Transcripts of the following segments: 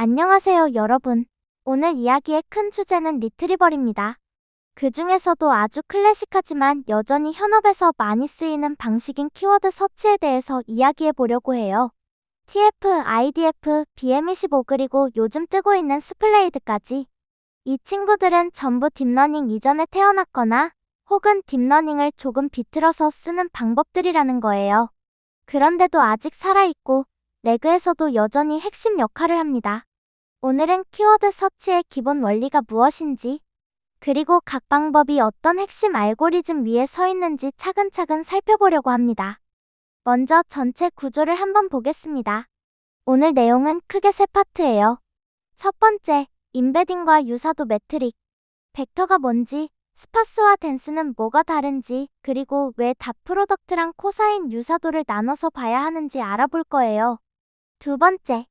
안녕하세요, 여러분. 오늘 이야기의 큰 주제는 리트리버입니다. 그 중에서도 아주 클래식하지만 여전히 현업에서 많이 쓰이는 방식인 키워드 서치에 대해서 이야기해 보려고 해요. TF, IDF, BM25 그리고 요즘 뜨고 있는 스플레이드까지. 이 친구들은 전부 딥러닝 이전에 태어났거나 혹은 딥러닝을 조금 비틀어서 쓰는 방법들이라는 거예요. 그런데도 아직 살아있고 레그에서도 여전히 핵심 역할을 합니다. 오늘은 키워드 서치의 기본 원리가 무엇인지, 그리고 각 방법이 어떤 핵심 알고리즘 위에 서 있는지 차근차근 살펴보려고 합니다. 먼저 전체 구조를 한번 보겠습니다. 오늘 내용은 크게 세 파트예요. 첫 번째, 임베딩과 유사도 매트릭. 벡터가 뭔지, 스파스와 덴스는 뭐가 다른지, 그리고 왜 닷 프로덕트랑 코사인 유사도를 나눠서 봐야 하는지 알아볼 거예요. 두 번째,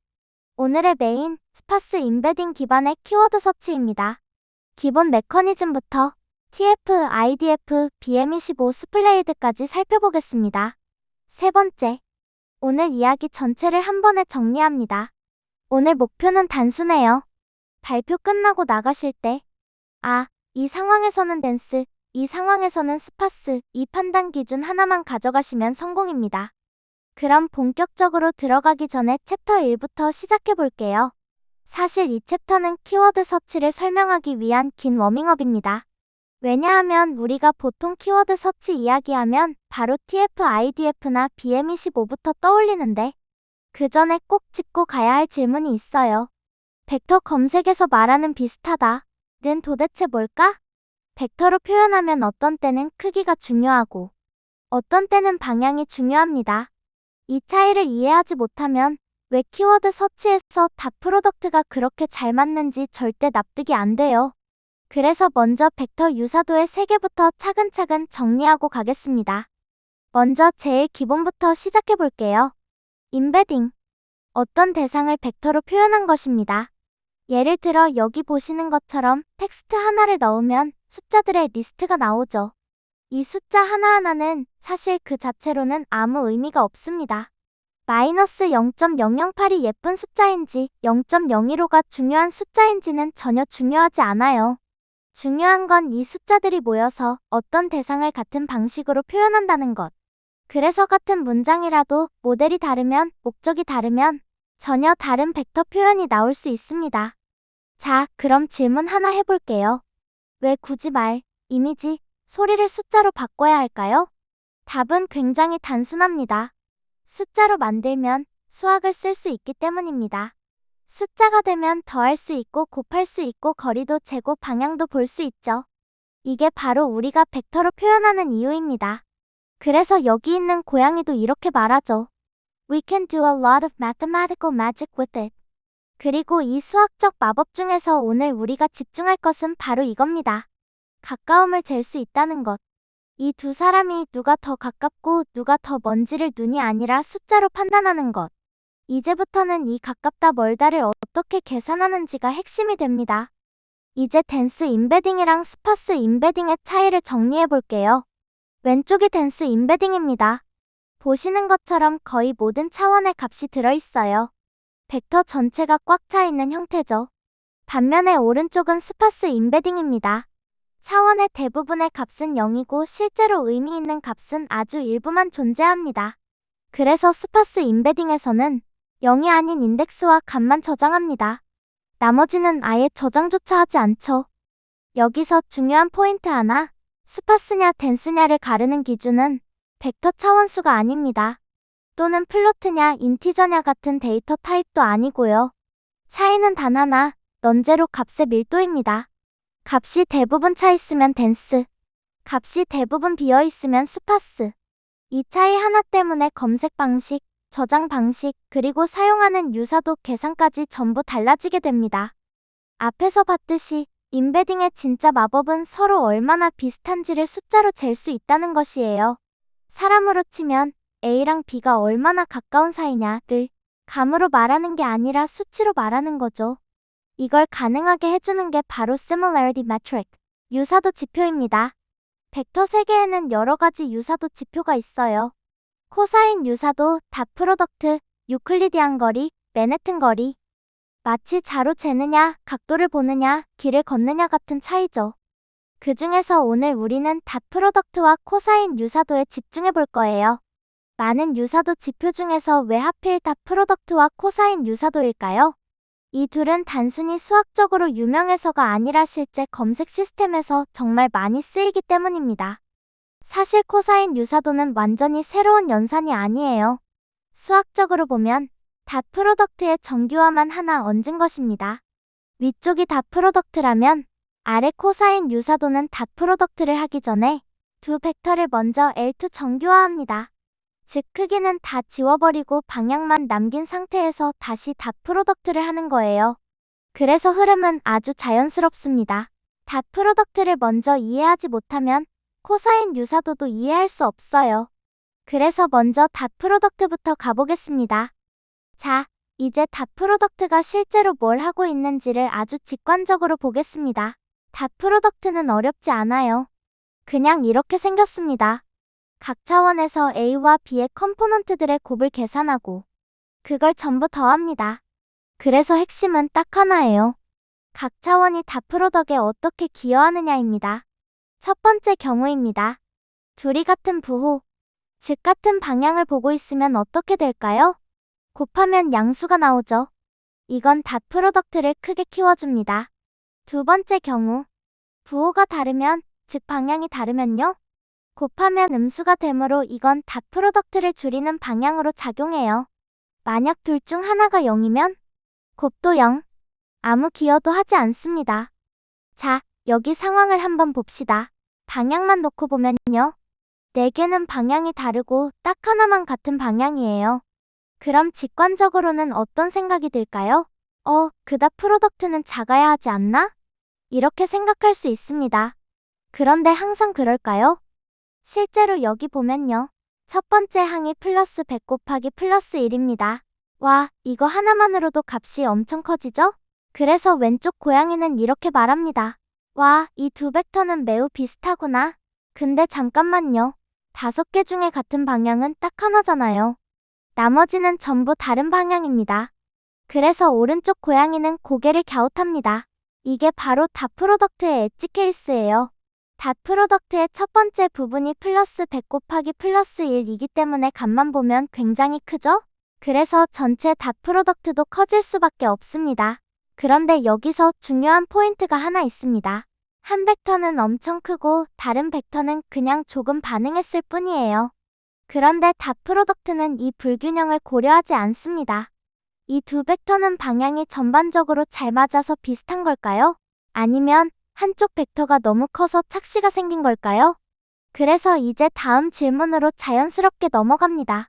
오늘의 메인, 스파스 임베딩 기반의 키워드 서치입니다. 기본 메커니즘부터 TF, IDF, BM25 스플레이드까지 살펴보겠습니다. 세 번째, 오늘 이야기 전체를 한 번에 정리합니다. 오늘 목표는 단순해요. 발표 끝나고 나가실 때, 이 상황에서는 댄스, 이 상황에서는 스파스, 이 판단 기준 하나만 가져가시면 성공입니다. 그럼 본격적으로 들어가기 전에 챕터 1부터 시작해 볼게요. 사실 이 챕터는 키워드 서치를 설명하기 위한 긴 워밍업입니다. 왜냐하면 우리가 보통 키워드 서치 이야기하면 바로 TF, IDF나 BM25부터 떠올리는데 그 전에 꼭 짚고 가야 할 질문이 있어요. 벡터 검색에서 말하는 비슷하다는 도대체 뭘까? 벡터로 표현하면 어떤 때는 크기가 중요하고 어떤 때는 방향이 중요합니다. 이 차이를 이해하지 못하면 왜 키워드 서치에서 닷 프로덕트가 그렇게 잘 맞는지 절대 납득이 안 돼요. 그래서 먼저 벡터 유사도의 세 개부터 차근차근 정리하고 가겠습니다. 먼저 제일 기본부터 시작해 볼게요. 임베딩. 어떤 대상을 벡터로 표현한 것입니다. 예를 들어 여기 보시는 것처럼 텍스트 하나를 넣으면 숫자들의 리스트가 나오죠. 이 숫자 하나하나는 사실 그 자체로는 아무 의미가 없습니다. 마이너스 0.008이 예쁜 숫자인지 0.015가 중요한 숫자인지는 전혀 중요하지 않아요. 중요한 건 이 숫자들이 모여서 어떤 대상을 같은 방식으로 표현한다는 것. 그래서 같은 문장이라도 모델이 다르면, 목적이 다르면 전혀 다른 벡터 표현이 나올 수 있습니다. 자, 그럼 질문 하나 해볼게요. 왜 굳이 말, 이미지, 소리를 숫자로 바꿔야 할까요? 답은 굉장히 단순합니다. 숫자로 만들면 수학을 쓸 수 있기 때문입니다. 숫자가 되면 더할 수 있고 곱할 수 있고 거리도 재고 방향도 볼 수 있죠. 이게 바로 우리가 벡터로 표현하는 이유입니다. 그래서 여기 있는 고양이도 이렇게 말하죠. We can do a lot of mathematical magic with it. 그리고 이 수학적 마법 중에서 오늘 우리가 집중할 것은 바로 이겁니다. 가까움을 잴 수 있다는 것. 이 두 사람이 누가 더 가깝고 누가 더 먼지를 눈이 아니라 숫자로 판단하는 것. 이제부터는 이 가깝다 멀다를 어떻게 계산하는지가 핵심이 됩니다. 이제 댄스 임베딩이랑 스파스 임베딩의 차이를 정리해 볼게요. 왼쪽이 댄스 임베딩입니다. 보시는 것처럼 거의 모든 차원의 값이 들어있어요. 벡터 전체가 꽉 차 있는 형태죠. 반면에 오른쪽은 스파스 임베딩입니다. 차원의 대부분의 값은 0이고 실제로 의미 있는 값은 아주 일부만 존재합니다. 그래서 스파스 임베딩에서는 0이 아닌 인덱스와 값만 저장합니다. 나머지는 아예 저장조차 하지 않죠. 여기서 중요한 포인트 하나, 스파스냐 댄스냐를 가르는 기준은 벡터 차원수가 아닙니다. 또는 플로트냐 인티저냐 같은 데이터 타입도 아니고요. 차이는 단 하나, 넌제로 값의 밀도입니다. 값이 대부분 차 있으면 댄스, 값이 대부분 비어 있으면 스파스. 이 차이 하나 때문에 검색 방식, 저장 방식, 그리고 사용하는 유사도 계산까지 전부 달라지게 됩니다. 앞에서 봤듯이 임베딩의 진짜 마법은 서로 얼마나 비슷한지를 숫자로 잴 수 있다는 것이에요. 사람으로 치면 A랑 B가 얼마나 가까운 사이냐를 감으로 말하는 게 아니라 수치로 말하는 거죠. 이걸 가능하게 해주는 게 바로 Similarity Metric, 유사도 지표입니다. 벡터 세계에는 여러 가지 유사도 지표가 있어요. 코사인 유사도, 닷 프로덕트, 유클리디안 거리, 맨해튼 거리. 마치 자로 재느냐, 각도를 보느냐, 길을 걷느냐 같은 차이죠. 그 중에서 오늘 우리는 닷 프로덕트와 코사인 유사도에 집중해 볼 거예요. 많은 유사도 지표 중에서 왜 하필 닷 프로덕트와 코사인 유사도일까요? 이 둘은 단순히 수학적으로 유명해서가 아니라 실제 검색 시스템에서 정말 많이 쓰이기 때문입니다. 사실 코사인 유사도는 완전히 새로운 연산이 아니에요. 수학적으로 보면 닷 프로덕트의 정규화만 하나 얹은 것입니다. 위쪽이 닷 프로덕트라면 아래 코사인 유사도는 닷 프로덕트를 하기 전에 두 벡터를 먼저 L2 정규화합니다. 즉 크기는 다 지워버리고 방향만 남긴 상태에서 다시 닷 프로덕트를 하는 거예요. 그래서 흐름은 아주 자연스럽습니다. 닷 프로덕트를 먼저 이해하지 못하면 코사인 유사도도 이해할 수 없어요. 그래서 먼저 닷 프로덕트부터 가보겠습니다. 자, 이제 닷 프로덕트가 실제로 뭘 하고 있는지를 아주 직관적으로 보겠습니다. 닷 프로덕트는 어렵지 않아요. 그냥 이렇게 생겼습니다. 각 차원에서 A와 B의 컴포넌트들의 곱을 계산하고 그걸 전부 더합니다. 그래서 핵심은 딱 하나예요. 각 차원이 닷 프로덕트에 어떻게 기여하느냐입니다. 첫 번째 경우입니다. 둘이 같은 부호, 즉 같은 방향을 보고 있으면 어떻게 될까요? 곱하면 양수가 나오죠. 이건 닷 프로덕트를 크게 키워줍니다. 두 번째 경우, 부호가 다르면, 즉 방향이 다르면요? 곱하면 음수가 되므로 이건 닷 프로덕트를 줄이는 방향으로 작용해요. 만약 둘 중 하나가 0이면 곱도 0, 아무 기여도 하지 않습니다. 자, 여기 상황을 한번 봅시다. 방향만 놓고 보면요. 4개는 방향이 다르고 딱 하나만 같은 방향이에요. 그럼 직관적으로는 어떤 생각이 들까요? 그닷 프로덕트는 작아야 하지 않나? 이렇게 생각할 수 있습니다. 그런데 항상 그럴까요? 실제로 여기 보면요. 첫 번째 항이 플러스 100 곱하기 플러스 1입니다. 와, 이거 하나만으로도 값이 엄청 커지죠? 그래서 왼쪽 고양이는 이렇게 말합니다. 와, 이 두 벡터는 매우 비슷하구나. 근데 잠깐만요. 5개 중에 같은 방향은 딱 하나잖아요. 나머지는 전부 다른 방향입니다. 그래서 오른쪽 고양이는 고개를 갸웃합니다. 이게 바로 닷 프로덕트의 엣지 케이스예요. 닷 프로덕트의 첫 번째 부분이 플러스 100 곱하기 플러스 1이기 때문에 값만 보면 굉장히 크죠? 그래서 전체 닷 프로덕트도 커질 수밖에 없습니다. 그런데 여기서 중요한 포인트가 하나 있습니다. 한 벡터는 엄청 크고 다른 벡터는 그냥 조금 반응했을 뿐이에요. 그런데 닷 프로덕트는 이 불균형을 고려하지 않습니다. 이 두 벡터는 방향이 전반적으로 잘 맞아서 비슷한 걸까요? 아니면 한쪽 벡터가 너무 커서 착시가 생긴 걸까요? 그래서 이제 다음 질문으로 자연스럽게 넘어갑니다.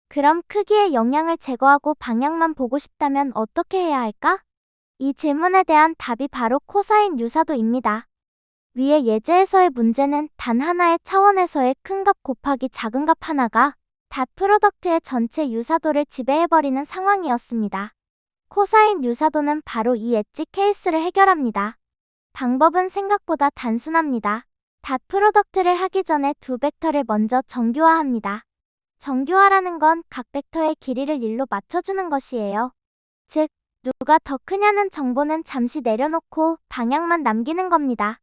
그럼 크기의 영향을 제거하고 방향만 보고 싶다면 어떻게 해야 할까? 이 질문에 대한 답이 바로 코사인 유사도입니다. 위의 예제에서의 문제는 단 하나의 차원에서의 큰 값 곱하기 작은 값 하나가 닷 프로덕트의 전체 유사도를 지배해버리는 상황이었습니다. 코사인 유사도는 바로 이 엣지 케이스를 해결합니다. 방법은 생각보다 단순합니다. 닷 프로덕트를 하기 전에 두 벡터를 먼저 정규화합니다. 정규화라는 건 각 벡터의 길이를 1로 맞춰주는 것이에요. 즉, 누가 더 크냐는 정보는 잠시 내려놓고 방향만 남기는 겁니다.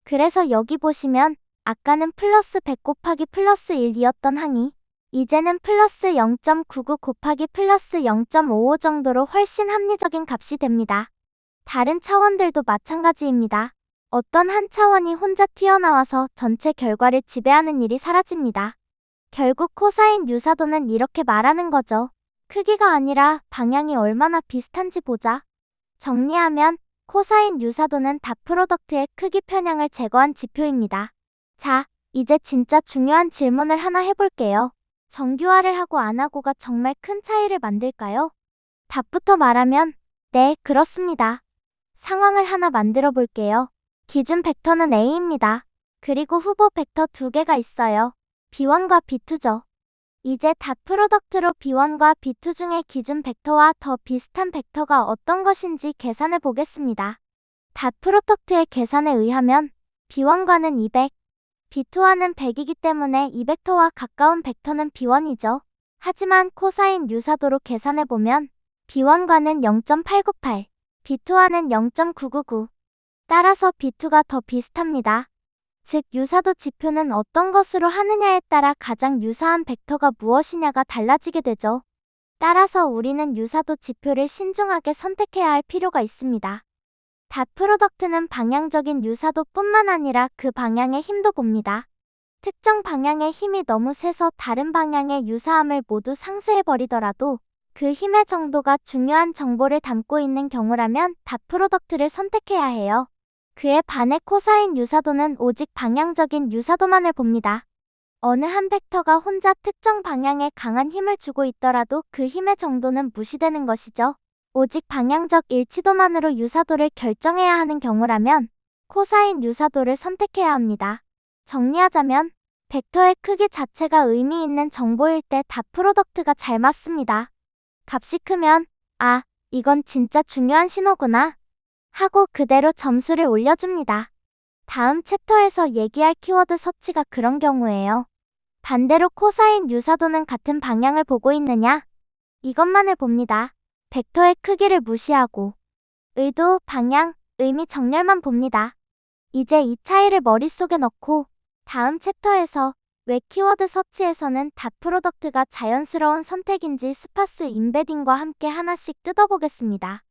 그래서 여기 보시면 아까는 플러스 100 곱하기 플러스 1이었던 항이 이제는 플러스 0.99 곱하기 플러스 0.55 정도로 훨씬 합리적인 값이 됩니다. 다른 차원들도 마찬가지입니다. 어떤 한 차원이 혼자 튀어나와서 전체 결과를 지배하는 일이 사라집니다. 결국 코사인 유사도는 이렇게 말하는 거죠. 크기가 아니라 방향이 얼마나 비슷한지 보자. 정리하면 코사인 유사도는 닷 프로덕트의 크기 편향을 제거한 지표입니다. 자, 이제 진짜 중요한 질문을 하나 해볼게요. 정규화를 하고 안 하고가 정말 큰 차이를 만들까요? 답부터 말하면 네, 그렇습니다. 상황을 하나 만들어 볼게요. 기준 벡터는 A입니다. 그리고 후보 벡터 2개가 있어요. B1과 B2죠. 이제 닷 프로덕트로 B1과 B2 중에 기준 벡터와 더 비슷한 벡터가 어떤 것인지 계산해 보겠습니다. 닷 프로덕트의 계산에 의하면 B1과는 200, B2와는 100이기 때문에 이 벡터와 가까운 벡터는 B1이죠. 하지만 코사인 유사도로 계산해 보면 B1과는 0.898, B2와는 0.999. 따라서 B2가 더 비슷합니다. 즉, 유사도 지표는 어떤 것으로 하느냐에 따라 가장 유사한 벡터가 무엇이냐가 달라지게 되죠. 따라서 우리는 유사도 지표를 신중하게 선택해야 할 필요가 있습니다. 닷 프로덕트는 방향적인 유사도뿐만 아니라 그 방향의 힘도 봅니다. 특정 방향의 힘이 너무 세서 다른 방향의 유사함을 모두 상쇄해버리더라도 그 힘의 정도가 중요한 정보를 담고 있는 경우라면 닷 프로덕트를 선택해야 해요. 그에 반해 코사인 유사도는 오직 방향적인 유사도만을 봅니다. 어느 한 벡터가 혼자 특정 방향에 강한 힘을 주고 있더라도 그 힘의 정도는 무시되는 것이죠. 오직 방향적 일치도만으로 유사도를 결정해야 하는 경우라면 코사인 유사도를 선택해야 합니다. 정리하자면 벡터의 크기 자체가 의미 있는 정보일 때 닷 프로덕트가 잘 맞습니다. 값이 크면 아, 이건 진짜 중요한 신호구나 하고 그대로 점수를 올려줍니다. 다음 챕터에서 얘기할 키워드 서치가 그런 경우예요. 반대로 코사인 유사도는 같은 방향을 보고 있느냐? 이것만을 봅니다. 벡터의 크기를 무시하고 의도, 방향, 의미 정렬만 봅니다. 이제 이 차이를 머릿속에 넣고 다음 챕터에서 왜 키워드 서치에서는 닷 프로덕트가 자연스러운 선택인지 스파스 임베딩과 함께 하나씩 뜯어보겠습니다.